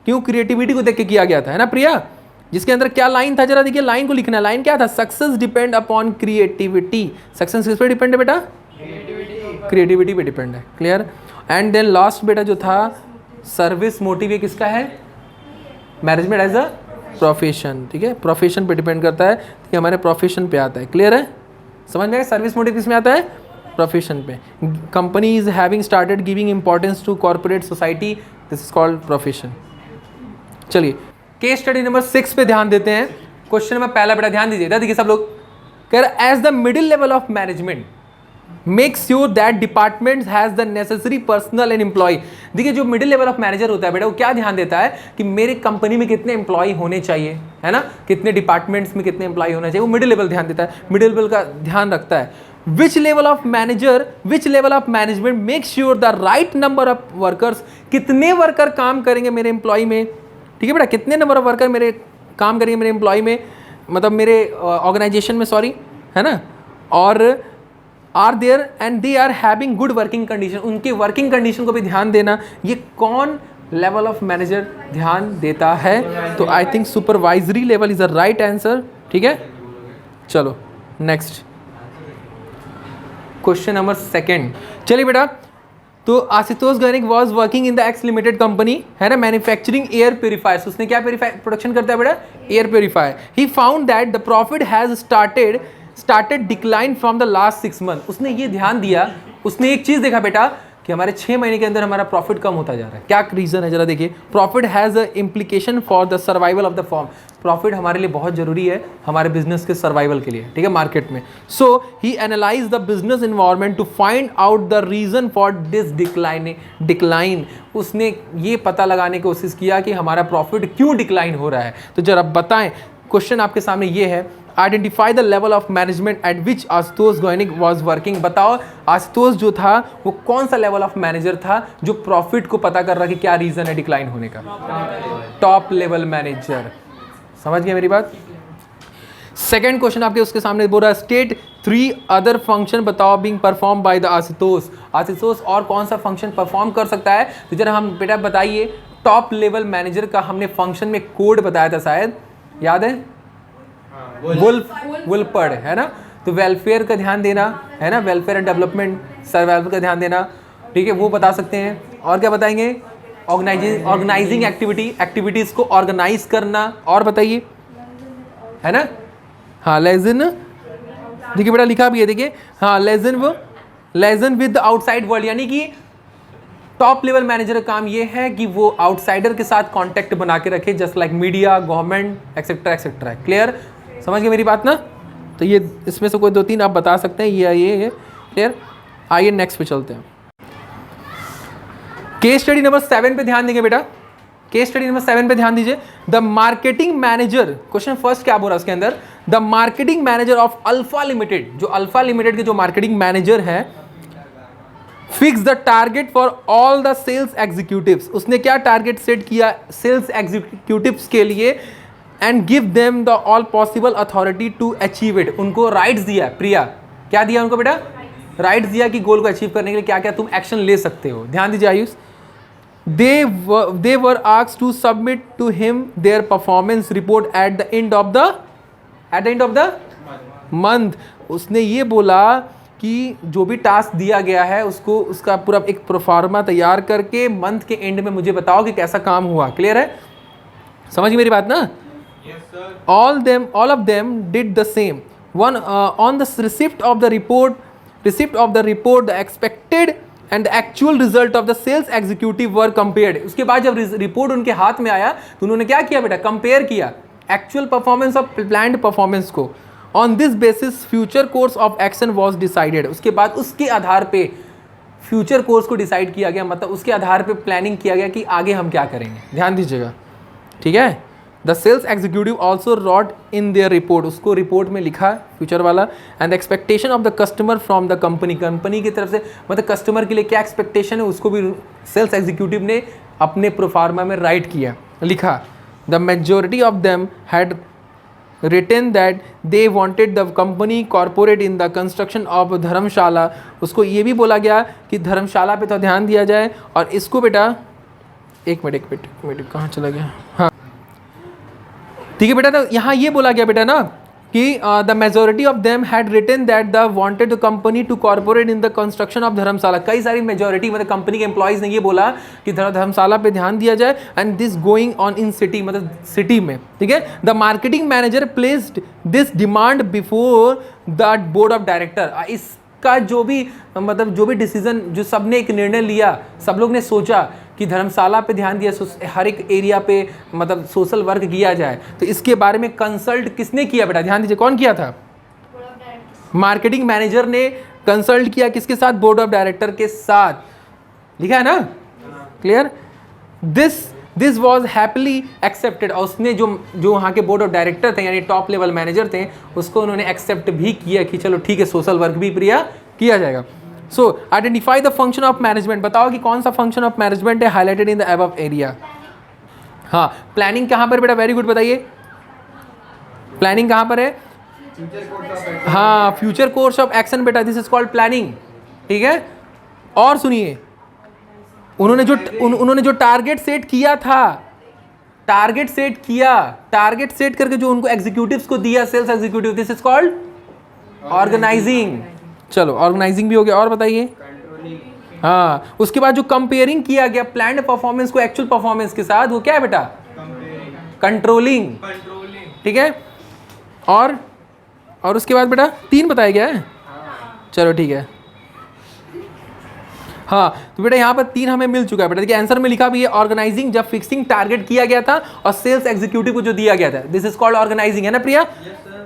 क्यों? क्रिएटिविटी को देख के किया गया था, है ना प्रिया, जिसके अंदर क्या लाइन था, जरा देखिए लाइन को लिखना है। लाइन क्या था? Success depend upon creativity. Success किस पे डिपेंड है बेटा? क्रिएटिविटी पे डिपेंड है, क्लियर। एंड देन लास्ट बेटा जो था सर्विस मोटिव, ये किसका है? मैनेजमेंट एज अ प्रोफेशन, ठीक है, प्रोफेशन पे डिपेंड करता है कि हमारे प्रोफेशन पे आता है, क्लियर है, समझ में आया? सर्विस मोटिव किस में आता है? प्रोफेशन पे। Company is having started giving importance to corporate society, this is called profession. चलिए केस स्टडी नंबर 6 पे ध्यान देते हैं। क्वेश्चन नंबर पहला बेटा ध्यान दीजिए, देखिए सब लोग कह रहे as the middle level of management make sure that department has the necessary personal and employ. देखिए जो मिडिल लेवल ऑफ मैनेजर होता है बेटा, वो क्या ध्यान देता है कि मेरे कंपनी में कितने एम्प्लॉय होने चाहिए, है ना, कितने डिपार्टमेंट्स में कितने एम्प्लॉय होना चाहिए, वो मिडिल लेवल ध्यान देता है, मिडिल लेवल का ध्यान रखता है। Which level of management make sure the right number of workers, कितने वर्कर काम करेंगे मेरे एम्प्लॉय में, ठीक है बेटा, कितने नंबर ऑफ वर्कर मेरे काम करेंगे मेरे एम्प्लॉय में, मतलब मेरे ऑर्गेनाइजेशन में, सॉरी, है ना, और are there and they are having good working condition, उनके वर्किंग कंडीशन को भी ध्यान देना। ये कौन लेवल ऑफ मैनेजर ध्यान देता है? तो I think supervisory level is the right answer, ठीक है। चलो नेक्स्ट क्वेश्चन नंबर 2। चलिए बेटा, तो Ashutosh Ganik was working in the x limited company, है ना, मैन्युफैक्चरिंग एयर प्योरीफायर्स। उसने क्या प्रोडक्शन करता है बेटा? Air purifier. He found that the profit has started decline from the last 6 month. उसने ये ध्यान दिया, उसने एक चीज देखा बेटा कि हमारे 6 महीने के अंदर हमारा प्रॉफिट कम होता जा रहा है। क्या रीजन है जरा देखिए। Profit has a implication for the survival of the firm. Profit हमारे लिए बहुत जरूरी है हमारे बिजनेस के सर्वाइवल के लिए, ठीक है, मार्केट में। So he analyse the business environment to find out the reason for this decline. उसने ये पता लगाने की कोशिश किया कि हमारा प्रॉफिट क्यों डिक्लाइन हो रहा है। तो जरा बताएं, क्वेश्चन आपके सामने ये है, identify the level of management at which Ashutosh Gaunik was working. बताओ आशुतोष जो था वो कौन सा लेवल ऑफ मैनेजर था जो प्रॉफिट को पता कर रहा कि क्या रीजन है डिक्लाइन होने का? Top level manager. समझ गए मेरी बात? सेकेंड क्वेश्चन आपके उसके सामने बोल रहा है, स्टेट 3 अदर फंक्शन बताओ being perform by the Ashutosh. Ashutosh और कौन सा फंक्शन परफॉर्म कर सकता है? तो जरा हम बेटा बताइए, टॉप लेवल मैनेजर का हमने फंक्शन में कोड बताया था, शायद याद है, वुल्फर्ड, है ना। तो वेलफेयर का ध्यान देना, है ना, वेलफेयर एंड डेवलपमेंट, सर्वाइवल का ध्यान देना, ठीक है, वो बता सकते हैं। और क्या बताएंगे? ऑर्गेनाइजिंग एक्टिविटीज को ऑर्गेनाइज करना। और बताइए, है ना, हाँ, लेजन, देखिए बेटा लिखा भी है, देखिए, हाँ, लेजन विद आउटसाइड वर्ल्ड, यानी कि टॉप लेवल मैनेजर का काम ये है कि वो आउटसाइडर के साथ कांटेक्ट बना के रखे, just like media, government, etcetera etcetera. Clear? समझ गए मेरी बात ना? तो ये इसमें से कोई 2-3 आप बता सकते हैं, ये क्लियर। आइए नेक्स्ट पे चलते हैं। केस स्टडी नंबर 7 पे ध्यान देंगे बेटा। केस स्टडी नंबर 7 पे ध्यान दीजिए। The marketing manager, question first क्या बोल रहा है उसके अंदर, the marketing manager of Alpha Limited, जो अल्फा लिमिटेड के जो मार्केटिंग मैनेजर है, fix the target for all the sales executives. उसने क्या टारगेट सेट किया सेल्स एग्जीक्यूटिव्स के लिए, and give them the all possible authority to achieve it. उनको राइट्स दिया, प्रिया क्या दिया उनको बेटा? राइट्स दिया कि गोल को अचीव करने के लिए क्या क्या तुम एक्शन ले सकते हो। ध्यान दीजिए Ayush. they were asked to submit to him their performance report at the end of the month। उसने ये बोला कि जो भी टास्क दिया गया है उसको उसका पूरा एक प्रोफार्मा तैयार करके मंथ के एंड में मुझे बताओ कि कैसा काम हुआ। क्लियर है? समझ मेरी बात ना? All of them did the same. One on the receipt of the report, the expected and the actual result of the sales executive were compared. उसके बाद जब रिपोर्ट उनके हाथ में आया तो उन्होंने क्या किया बेटा? कंपेयर किया एक्चुअल परफॉर्मेंस और प्लान्ड परफॉर्मेंस को। On this basis future course of action was decided. उसके बाद उसके आधार पे फ्यूचर कोर्स को डिसाइड किया गया, मतलब उसके आधार पे प्लानिंग किया गया कि आगे हम क्या करेंगे। ध्यान दीजिएगा, ठीक है। The sales executive also wrote in their report, उसको रिपोर्ट में लिखा फ्यूचर वाला। And the expectation of the customer from the company की तरफ से, मतलब कस्टमर के लिए क्या एक्सपेक्टेशन है उसको भी सेल्स एग्जीक्यूटिव ने अपने प्रोफार्मा में राइट किया, लिखा। The majority of them had written that they wanted the company corporate in the construction of धर्मशाला। उसको ये भी बोला गया कि धर्मशाला पे तो ध्यान दिया जाए। और इसको बेटा एक मिनट कहाँ चला गया, हाँ ठीक है बेटा, तो यहाँ ये बोला गया बेटा ना कि the majority of them had written that the wanted the company to corporate in the construction of dharamshala. कई सारी मेजोरिटी मतलब कंपनी के एम्प्लॉयज़ ने ये बोला कि धर्मशाला पे ध्यान दिया जाए and this going on in city, मतलब सिटी में, ठीक है। The marketing manager placed this demand before the board of director. इसका जो भी डिसीजन, जो सब ने एक निर्णय लिया, सब लोग ने सोचा कि धर्मशाला पे ध्यान दिया, हर एक एरिया पे मतलब सोशल वर्क किया जाए, तो इसके बारे में कंसल्ट किसने किया बेटा, ध्यान दीजिए, कौन किया था? मार्केटिंग मैनेजर ने कंसल्ट किया किसके साथ? बोर्ड ऑफ डायरेक्टर के साथ। लिखा है ना, clear? This was happily accepted. और उसने जो वहाँ के बोर्ड ऑफ डायरेक्टर थे यानी टॉप लेवल मैनेजर थे, उसको उन्होंने एक्सेप्ट भी किया कि चलो ठीक है, सोशल वर्क भी प्रिया किया जाएगा। सो identify the function of management. बताओ कि कौन सा फंक्शन ऑफ मैनेजमेंट है highlighted in the above area. हाँ, प्लानिंग कहाँ पर बेटा? वेरी गुड, बताइए प्लानिंग कहाँ पर है? हाँ, फ्यूचर कोर्स ऑफ एक्शन बेटा, दिस इज कॉल्ड प्लानिंग, ठीक है। और सुनिए, उन्होंने जो टारगेट सेट किया था, टारगेट सेट करके जो उनको एग्जीक्यूटिव्स को दिया, sales executive, this is called organizing. चलो, ऑर्गेनाइजिंग भी हो गया। और बताइए, हाँ, उसके बाद जो कंपेयरिंग किया गया प्लान्ड परफॉर्मेंस को एक्चुअल परफॉर्मेंस के साथ, वो क्या है बेटा? कंट्रोलिंग, ठीक है। और उसके बाद बेटा 3 बताया गया है। चलो ठीक है, हाँ, तो बेटा यहाँ पर 3 हमें मिल चुका है बेटा। देखिए आंसर में लिखा भी है ऑर्गेनाइजिंग, जब फिक्सिंग टारगेट किया गया था, और सेल्स एग्जीक्यूटिव को जो दिया गया था, दिस इज कॉल्ड ऑर्गेनाइजिंग, है ना प्रिया?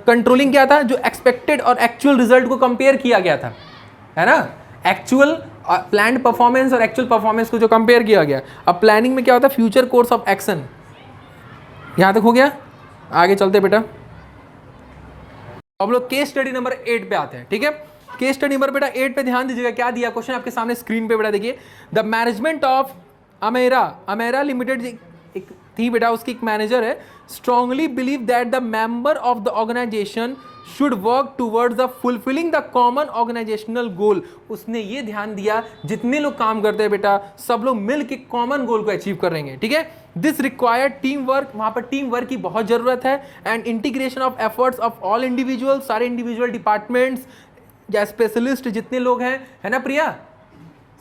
कंट्रोलिंग क्या था? जो एक्सपेक्टेड और एक्चुअल रिजल्ट को कंपेयर किया गया था, है ना? एक्चुअल प्लान्ड परफॉर्मेंस और एक्चुअल परफॉर्मेंस को जो कंपेयर किया गया। अब प्लानिंग में क्या होता है? Future course of action. यहां तक हो गया, आगे चलते बेटा। हम लोग केस स्टडी नंबर 8 पे आते हैं, ठीक है। केस स्टडी नंबर बेटा 8 पे ध्यान दीजिएगा, क्या दिया क्वेश्चन आपके सामने स्क्रीन पे बेटा, देखिए। The management of Amera limited एक थी बेटा, उसकी एक मैनेजर है, strongly believe that the member of the organisation should work towards the fulfilling the common organisational goal. उसने ये ध्यान दिया, जितने लोग काम करते हैं बेटा, सब लोग मिल के कॉमन गोल को अचीव करेंगे, ठीक है। दिस रिक्वायर्ड टीम वर्क, वहां पर टीम वर्क की बहुत जरूरत है, and integration of efforts of all individual, सारे इंडिविजुअल डिपार्टमेंट्स या स्पेशलिस्ट जितने लोग हैं, है ना प्रिया?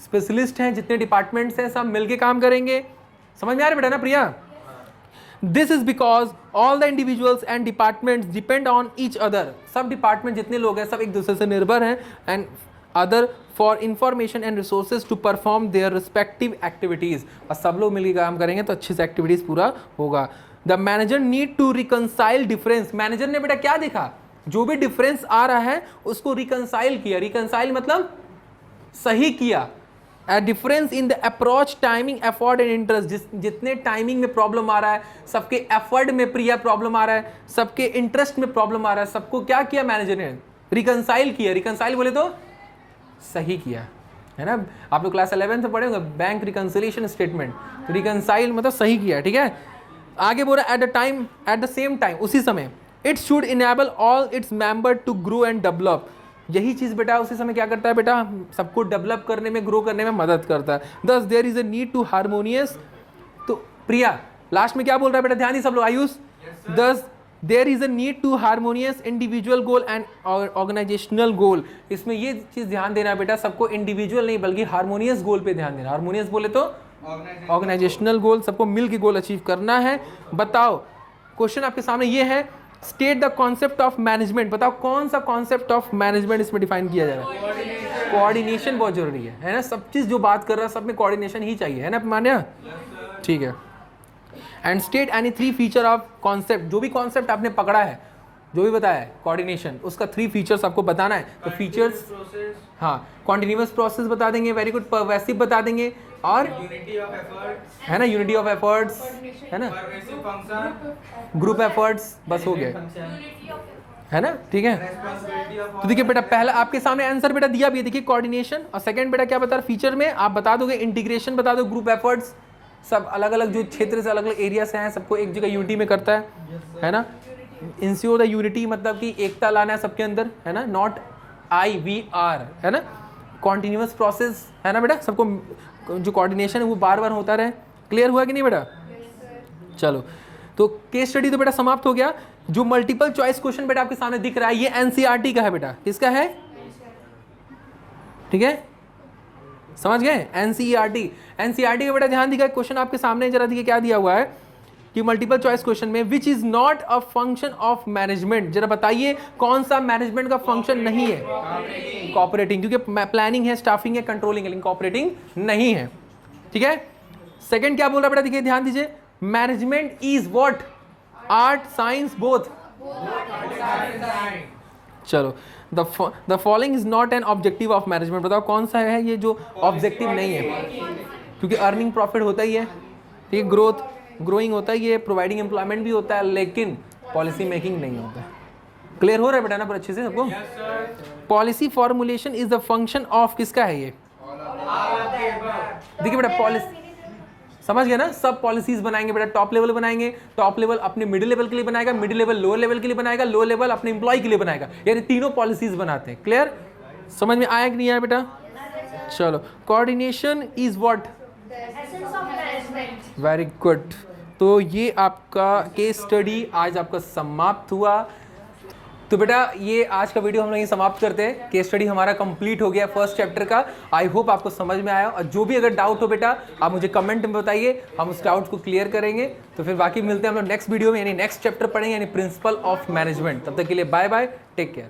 स्पेशलिस्ट हैं, जितने डिपार्टमेंट्स हैं, सब मिलके काम करेंगे। समझ में आ रहा है बेटा ना Priya? This is because all the individuals and departments depend on each other. सब डिपार्टमेंट जितने लोग हैं, सब एक दूसरे से निर्भर हैं, and other for information and resources to perform their respective activities. और सब लोग मिलकर काम करेंगे तो अच्छे से एक्टिविटीज पूरा होगा। The manager need to reconcile difference. Manager ने बेटा क्या देखा? जो भी डिफरेंस आ रहा है उसको रिकंसाइल किया। रिकंसाइल मतलब सही किया। A difference in the approach, timing, effort and interest। जितने टाइमिंग में प्रॉब्लम आ रहा है, सबके एफर्ट में प्रिया प्रॉब्लम आ रहा है, सबके इंटरेस्ट में प्रॉब्लम आ रहा है, सबको क्या किया मैनेजर ने? रिकंसाइल किया। रिकंसाइल बोले तो सही किया, है ना? आप लोग क्लास 11 में पढ़े होंगे, बैंक रिकंसिलिएशन स्टेटमेंट। रिकंसाइल मतलब सही किया, ठीक है। आगे बोल रहा एट द सेम टाइम, उसी समय, it should enable all its member to grow and develop. यही चीज बेटा उसी समय क्या करता है बेटा? सबको डेवलप करने में, ग्रो करने में मदद करता है। Thus there is a need to harmonious. तो प्रिया लास्ट में क्या बोल रहा है बेटा? ध्यान ही सब लोग, Ayush. Thus there is a need to harmonious individual goal and organisational goal. इसमें ये चीज ध्यान देना बेटा, सबको इंडिविजुअल नहीं बल्कि हार्मोनियस गोल पे ध्यान देना। हार्मोनियस बोले तो ऑर्गेनाइजेशनल गोल, सबको मिल के गोल अचीव करना है। बताओ, क्वेश्चन आपके सामने ये है, state the concept of management. बताओ कौन सा कॉन्सेप्ट ऑफ मैनेजमेंट इसमें डिफाइन किया जा रहा है? कोऑर्डिनेशन बहुत जरूरी है ना? सब चीज जो बात कर रहा है सब में कोऑर्डिनेशन ही चाहिए, है ना मान्या? ठीक है। And state any 3 feature of concept. जो भी कॉन्सेप्ट आपने पकड़ा है, जो भी बताया है कोऑर्डिनेशन, उसका 3 फीचर्स आपको बताना है। तो फीचर्स, हाँ, कॉन्टिन्यूअस प्रोसेस बता देंगे, वेरी गुड, परवेसिव बता देंगे, और यूनिटी ऑफ एफर्ट्स, है ना? यूनिटी ऑफ एफर्ट्स, है ना? ग्रुप एफर्ट्स, बस हो गए, है ना? ठीक है। तो देखिए बेटा, पहला आपके सामने आंसर बेटा दिया भी है, देखिए कोऑर्डिनेशन। और सेकंड बेटा क्या बता रहा? फीचर में आप बता दोगे इंटीग्रेशन, बता दो, ग्रुप एफर्ट्स, सब अलग अलग जो क्षेत्र से अलग अलग एरिया से हैं, सबको एक जगह यूनिटी में करता है ना। इंश्योर द यूनिटी मतलब कि एकता लाना है सबके अंदर, है ना, नॉट IVR, है ना, कॉन्टिन्यूस प्रोसेस, है ना बेटा, सबको जो कोऑर्डिनेशन है वो बार बार होता रहे। क्लियर हुआ कि नहीं बेटा? चलो, तो केस स्टडी तो बेटा समाप्त हो गया। जो मल्टीपल चॉइस क्वेश्चन बेटा आपके सामने दिख रहा है ये NCERT का है बेटा। किसका है? ठीक है, समझ गए? NCERT का बेटा ध्यान दिखा, क्वेश्चन आपके सामने जरा देखिए क्या दिया हुआ है कि मल्टीपल चॉइस क्वेश्चन में which is not a function of management, जरा बताइए कौन सा मैनेजमेंट का फंक्शन नहीं है? कोऑपरेटिंग, क्योंकि प्लानिंग है, स्टाफिंग है, कंट्रोलिंग है, लेकिन कोऑपरेटिंग नहीं है। ठीक है, सेकंड क्या बोल रहा है बेटा, देखिए ध्यान दीजिए, management is what? Art science both. चलो, the following is not an objective of management, बताओ कौन सा है ये जो ऑब्जेक्टिव नहीं है? क्योंकि अर्निंग प्रॉफिट होता ही है, ठीक है, ग्रोइंग होता है, ये प्रोवाइडिंग एम्प्लॉयमेंट भी होता है, लेकिन पॉलिसी मेकिंग नहीं होता है। क्लियर हो रहा है बेटा ना पर अच्छे से सबको? Policy formulation is the function of, किसका है ये? देखिए बेटा, पॉलिसी समझ गए ना, सब पॉलिसीज बनाएंगे बेटा, टॉप लेवल बनाएंगे, टॉप लेवल अपने मिडिल लेवल के लिए बनाएगा, मिडिल लेवल लोअर लेवल के लिए बनाएगा, लोअर लेवल अपने एम्प्लॉय के लिए बनाएगा, यानी तीनों पॉलिसीज बनाते हैं। क्लियर? समझ में आया कि नहीं आया बेटा? चलो, coordination is what? Very good. तो ये आपका केस स्टडी आज आपका समाप्त हुआ। तो बेटा ये आज का वीडियो हम लोग यहीं समाप्त करते हैं। केस स्टडी हमारा कंप्लीट हो गया फर्स्ट चैप्टर का। आई होप आपको समझ में आया, और जो भी अगर डाउट हो बेटा आप मुझे कमेंट में बताइए, हम उस डाउट को क्लियर करेंगे। तो फिर बाकी मिलते हैं हम लोग नेक्स्ट वीडियो में, यानी नेक्स्ट चैप्टर पढ़ेंगे, यानी प्रिंसिपल ऑफ मैनेजमेंट। तब तक के लिए बाय बाय, टेक केयर।